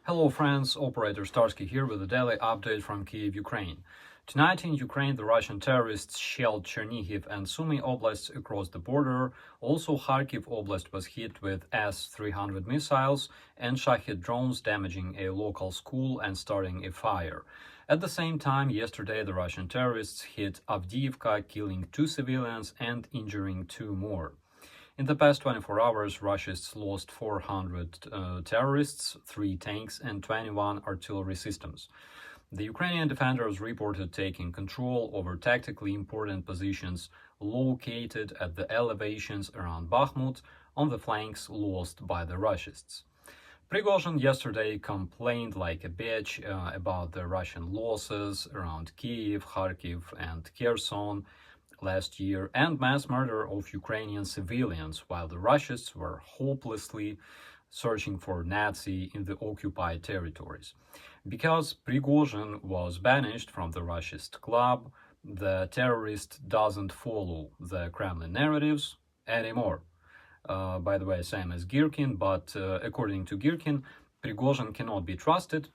Hello friends, operator Starsky here with a daily update from Kyiv, Ukraine. Tonight in Ukraine, the Russian terrorists shelled Chernihiv and Sumy oblasts across the border. Also, Kharkiv Oblast was hit with S-300 missiles and Shahid drones, damaging a local school and starting a fire. At the same time, yesterday the Russian terrorists hit Avdiivka, killing 2 civilians and injuring 2 more. In the past 24 hours, Russians lost 400 terrorists, 3 tanks and 21 artillery systems. The Ukrainian defenders reported taking control over tactically important positions located at the elevations around Bakhmut on the flanks lost by the Russians. Prigozhin yesterday complained like a bitch about the Russian losses around Kyiv, Kharkiv and Kherson last year and mass murder of Ukrainian civilians, while the Russians were hopelessly searching for Nazi in the occupied territories. Because Prigozhin was banished from the Russist club, the terrorist doesn't follow the Kremlin narratives anymore. By the way, same as Girkin, but according to Girkin, Prigozhin cannot be trusted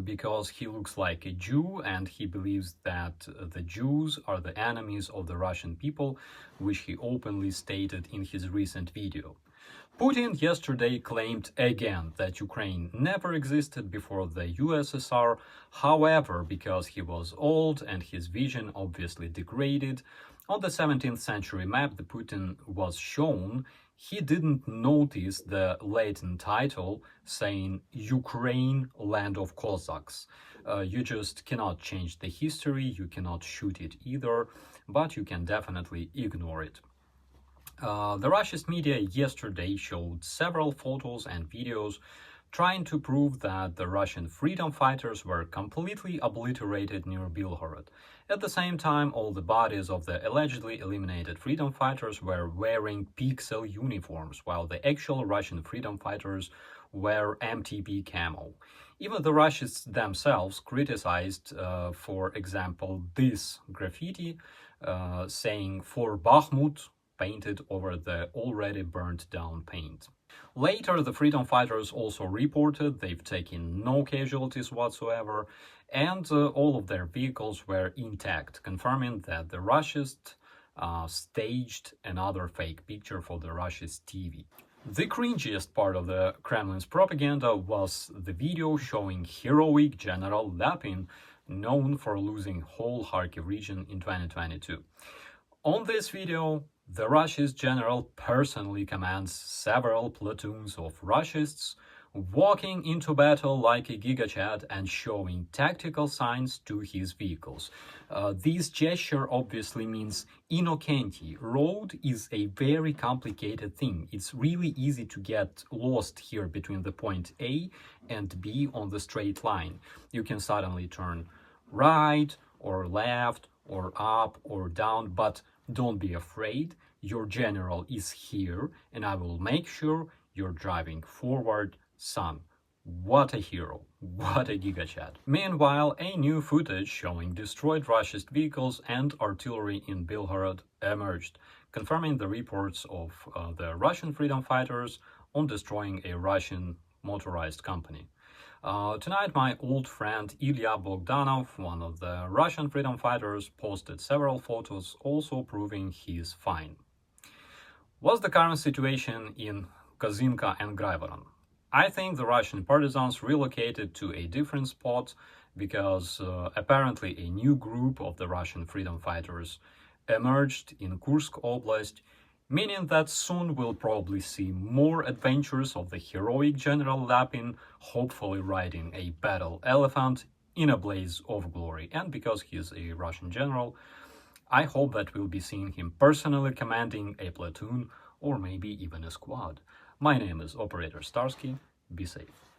because he looks like a Jew and he believes that the Jews are the enemies of the Russian people, which he openly stated in his recent video. Putin yesterday claimed again that Ukraine never existed before the USSR. However, because he was old and his vision obviously degraded, on the 17th century map that Putin was shown, he didn't notice the Latin title saying Ukraine, land of Cossacks. You just cannot change the history, you cannot shoot it either, but you can definitely ignore it. The Russian media yesterday showed several photos and videos trying to prove that the Russian freedom fighters were completely obliterated near Belgorod. At the same time, all the bodies of the allegedly eliminated freedom fighters were wearing pixel uniforms, while the actual Russian freedom fighters wear MTP camo. Even the Russians themselves criticized, for example, this graffiti saying "For Bakhmut," painted over the already burnt down paint. Later, the freedom fighters also reported they've taken no casualties whatsoever, and all of their vehicles were intact, confirming that the Russians staged another fake picture for the Russia's TV. The cringiest part of the Kremlin's propaganda was the video showing heroic General Lapin, known for losing whole Kharkiv region in 2022. On this video, the Russia's general personally commands several platoons of Russians, walking into battle like a gigachad and showing tactical signs to his vehicles. This gesture obviously means Inokenti. Road is a very complicated thing. It's really easy to get lost here between the point A and B on the straight line. You can suddenly turn right or left or up or down, but don't be afraid, your general is here and I will make sure you're driving forward, son. What a hero, what a gigachad. Meanwhile, a new footage showing destroyed Russian vehicles and artillery in Belgorod emerged, confirming the reports of the Russian freedom fighters on destroying a Russian motorized company. Tonight, my old friend Ilya Bogdanov, one of the Russian freedom fighters, posted several photos also proving he's fine. What's the current situation in Kozinka and Graivoron? I think the Russian partisans relocated to a different spot because apparently a new group of the Russian freedom fighters emerged in Kursk Oblast, meaning that soon we'll probably see more adventures of the heroic General Lapin, hopefully riding a battle elephant in a blaze of glory. And because he's a Russian general, I hope that we'll be seeing him personally commanding a platoon or maybe even a squad. My name is Operator Starsky. Be safe.